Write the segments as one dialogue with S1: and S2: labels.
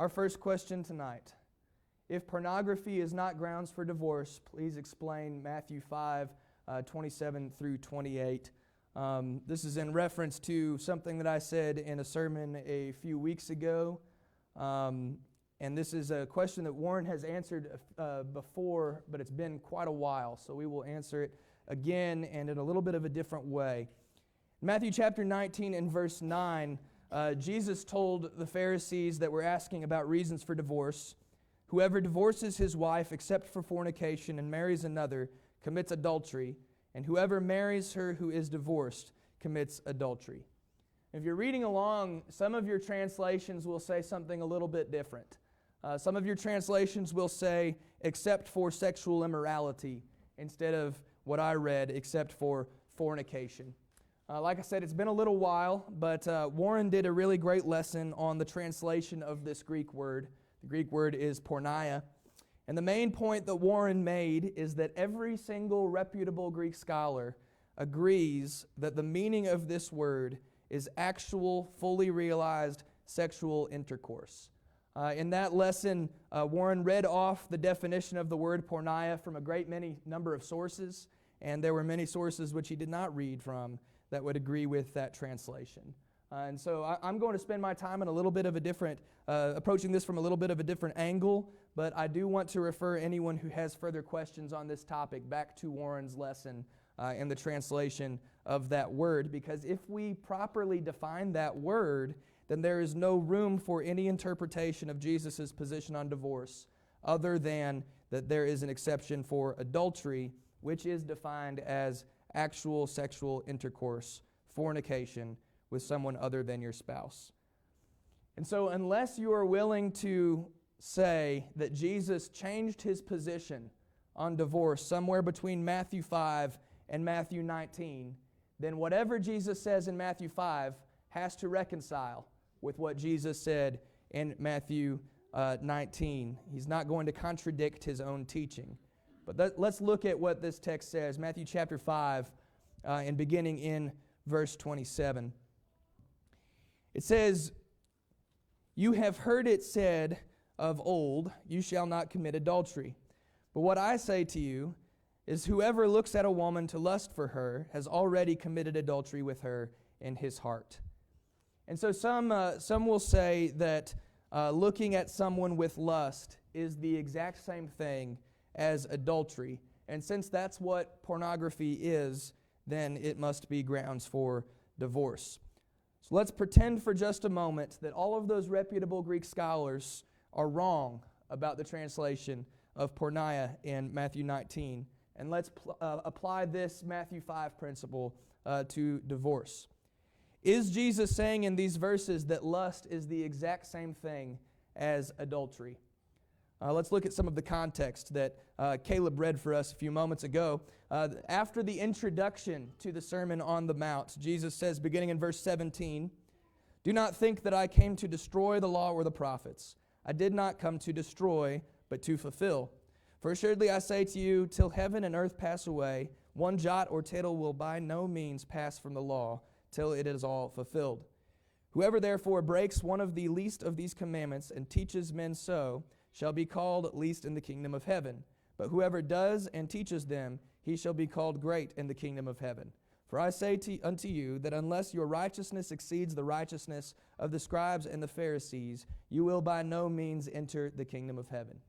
S1: Our first question tonight. If pornography is not grounds for divorce, please explain Matthew 5, 27 through 28. This is in reference to something that I said in a sermon a few weeks ago. And this is a question that Warren has answered before, but it's been quite a while. So we will answer it again and in a little bit of a different way. Matthew chapter 19 and verse 9, Jesus told the Pharisees that were asking about reasons for divorce, "Whoever divorces his wife except for fornication and marries another commits adultery, and whoever marries her who is divorced commits adultery." If you're reading along, some of your translations will say something a little bit different. Some of your translations will say, "except for sexual immorality," instead of what I read, "except for fornication." Like I said, it's been a little while, but Warren did a really great lesson on the translation of this Greek word. The Greek word is porneia. And the main point that Warren made is that every single reputable Greek scholar agrees that the meaning of this word is actual, fully realized sexual intercourse. In that lesson, Warren read off the definition of the word porneia from a great many number of sources, and there were many sources which he did not read from that would agree with that translation. And so I'm going to spend my time in a little bit of a different, approaching this from a little bit of a different angle, but I do want to refer anyone who has further questions on this topic back to Warren's lesson in the translation of that word, because if we properly define that word, then there is no room for any interpretation of Jesus' position on divorce other than that there is an exception for adultery, which is defined as actual sexual intercourse, fornication, with someone other than your spouse. And so unless you are willing to say that Jesus changed his position on divorce somewhere between Matthew 5 and Matthew 19, then whatever Jesus says in Matthew 5 has to reconcile with what Jesus said in Matthew 19. He's not going to contradict his own teaching. But let's look at what this text says. Matthew chapter 5 and beginning in verse 27. It says, "You have heard it said of old, 'You shall not commit adultery.' But what I say to you is whoever looks at a woman to lust for her has already committed adultery with her in his heart." And so some will say that looking at someone with lust is the exact same thing as adultery. And since that's what pornography is, then it must be grounds for divorce. So let's pretend for just a moment that all of those reputable Greek scholars are wrong about the translation of porneia in Matthew 19. And let's apply this Matthew 5 principle to divorce. Is Jesus saying in these verses that lust is the exact same thing as adultery? Let's look at some of the context that Caleb read for us a few moments ago. After the introduction to the Sermon on the Mount, Jesus says, beginning in verse 17, "Do not think that I came to destroy the law or the prophets. I did not come to destroy, but to fulfill. For assuredly I say to you, till heaven and earth pass away, one jot or tittle will by no means pass from the law, till it is all fulfilled. Whoever therefore breaks one of the least of these commandments and teaches men so, shall be called least in the kingdom of heaven. But whoever does and teaches them, he shall be called great in the kingdom of heaven. For I say unto you that unless your righteousness exceeds the righteousness of the scribes and the Pharisees, you will by no means enter the kingdom of heaven."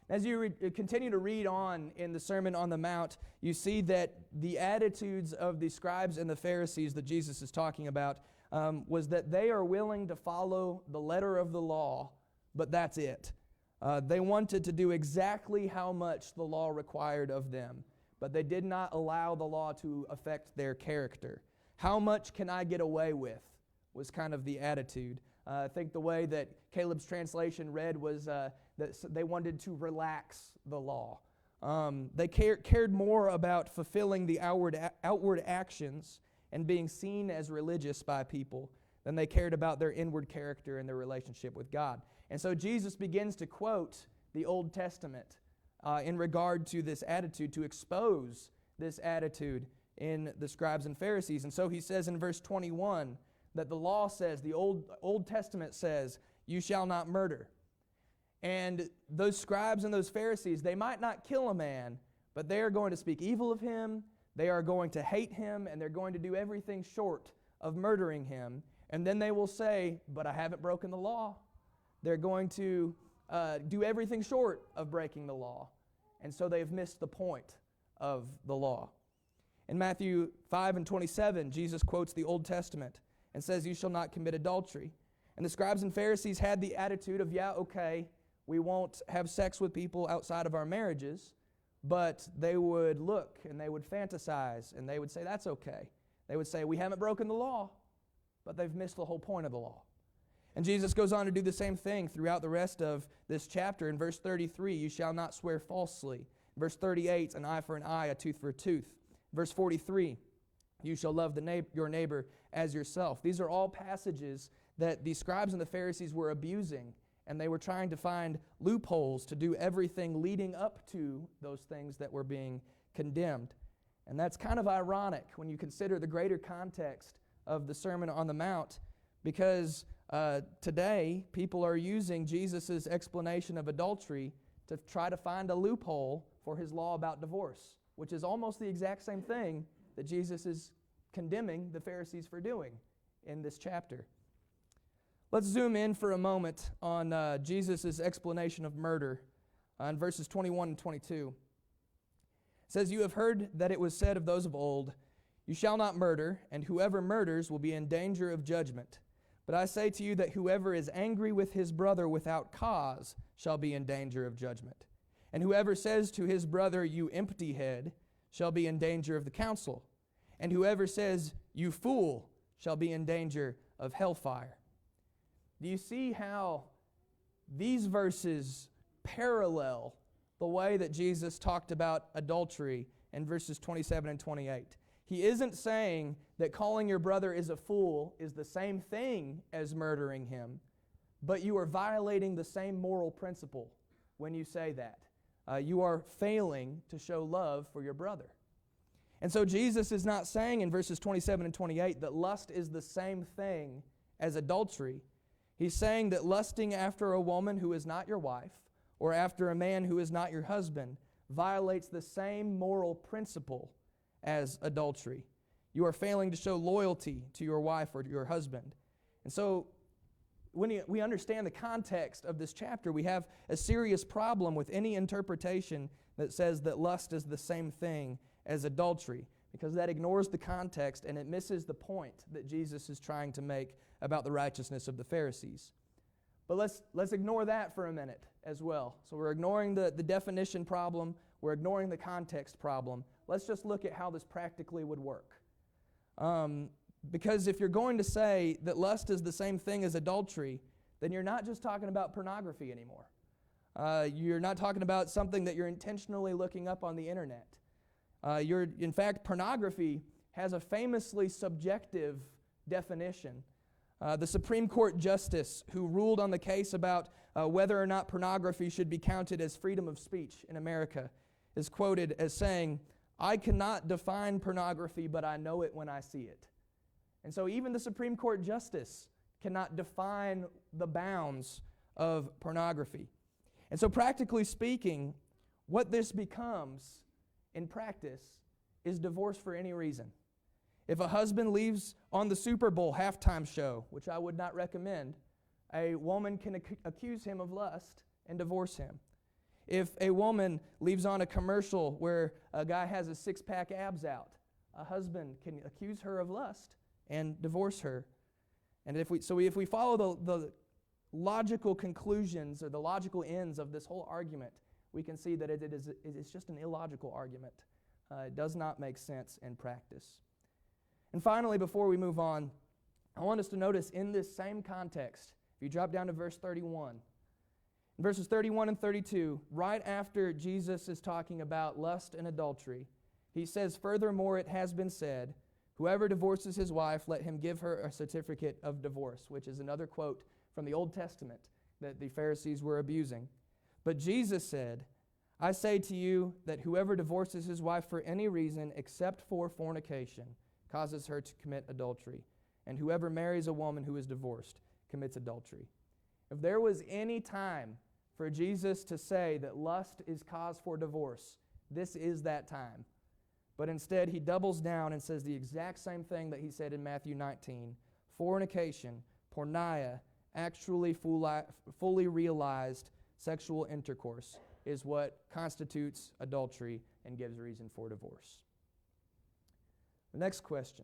S1: As you continue to read on in the Sermon on the Mount, you see that the attitudes of the scribes and the Pharisees that Jesus is talking about was that they are willing to follow the letter of the law, but that's it. They wanted to do exactly how much the law required of them, but they did not allow the law to affect their character. How much can I get away with was kind of the attitude. I think the way that Caleb's translation read was that they wanted to relax the law. They cared more about fulfilling the outward actions and being seen as religious by people than they cared about their inward character and their relationship with God. And so Jesus begins to quote the Old Testament in regard to this attitude, to expose this attitude in the scribes and Pharisees. And so he says in verse 21 that the law says, the Old Testament says, "You shall not murder." And those scribes and those Pharisees, they might not kill a man, but they are going to speak evil of him, they are going to hate him, and they're going to do everything short of murdering him. And then they will say, but I haven't broken the law. They're going to do everything short of breaking the law. And so they've missed the point of the law. In Matthew 5:27, Jesus quotes the Old Testament and says, you shall not commit adultery. And the scribes and Pharisees had the attitude of, yeah, okay, we won't have sex with people outside of our marriages, but they would look and they would fantasize and they would say, that's okay. They would say, we haven't broken the law, but they've missed the whole point of the law. And Jesus goes on to do the same thing throughout the rest of this chapter. In verse 33, you shall not swear falsely. Verse 38, an eye for an eye, a tooth for a tooth. Verse 43, you shall love your neighbor as yourself. These are all passages that the scribes and the Pharisees were abusing, and they were trying to find loopholes to do everything leading up to those things that were being condemned. And that's kind of ironic when you consider the greater context of the Sermon on the Mount, because today people are using Jesus' explanation of adultery to try to find a loophole for his law about divorce, which is almost the exact same thing that Jesus is condemning the Pharisees for doing in this chapter. Let's zoom in for a moment on Jesus' explanation of murder in verses 21 and 22. It says, you have heard that it was said of those of old, you shall not murder, and whoever murders will be in danger of judgment. But I say to you that whoever is angry with his brother without cause shall be in danger of judgment. And whoever says to his brother, you empty head, shall be in danger of the council. And whoever says, you fool, shall be in danger of hellfire. Do you see how these verses parallel the way that Jesus talked about adultery in verses 27 and 28? He isn't saying that calling your brother is a fool is the same thing as murdering him, but you are violating the same moral principle when you say that. You are failing to show love for your brother. And so Jesus is not saying in verses 27 and 28 that lust is the same thing as adultery. He's saying that lusting after a woman who is not your wife or after a man who is not your husband violates the same moral principle as adultery. You are failing to show loyalty to your wife or to your husband. And so when we understand the context of this chapter, we have a serious problem with any interpretation that says that lust is the same thing as adultery, because that ignores the context and it misses the point that Jesus is trying to make about the righteousness of the Pharisees. But let's ignore that for a minute as well. So we're ignoring the definition problem, we're ignoring the context problem. Let's just look at how this practically would work. Because if you're going to say that lust is the same thing as adultery, then you're not just talking about pornography anymore. You're not talking about something that you're intentionally looking up on the internet. In fact, pornography has a famously subjective definition. The Supreme Court justice who ruled on the case about whether or not pornography should be counted as freedom of speech in America is quoted as saying, I cannot define pornography, but I know it when I see it. And so even the Supreme Court justice cannot define the bounds of pornography. And so practically speaking, what this becomes in practice is divorce for any reason. If a husband leaves on the Super Bowl halftime show, which I would not recommend, a woman can accuse him of lust and divorce him. If a woman leaves on a commercial where a guy has a six-pack abs out, a husband can accuse her of lust and divorce her. And if we follow the logical conclusions or the logical ends of this whole argument, we can see that it's just an illogical argument. It does not make sense in practice. And finally, before we move on, I want us to notice in this same context, if you drop down to verse 31, in verses 31 and 32, right after Jesus is talking about lust and adultery, he says, furthermore, it has been said, whoever divorces his wife, let him give her a certificate of divorce, which is another quote from the Old Testament that the Pharisees were abusing. But Jesus said, I say to you that whoever divorces his wife for any reason except for fornication causes her to commit adultery, and whoever marries a woman who is divorced commits adultery. If there was any time for Jesus to say that lust is cause for divorce, this is that time. But instead, he doubles down and says the exact same thing that he said in Matthew 19. Fornication, porneia, actually fully realized sexual intercourse is what constitutes adultery and gives reason for divorce. The next question.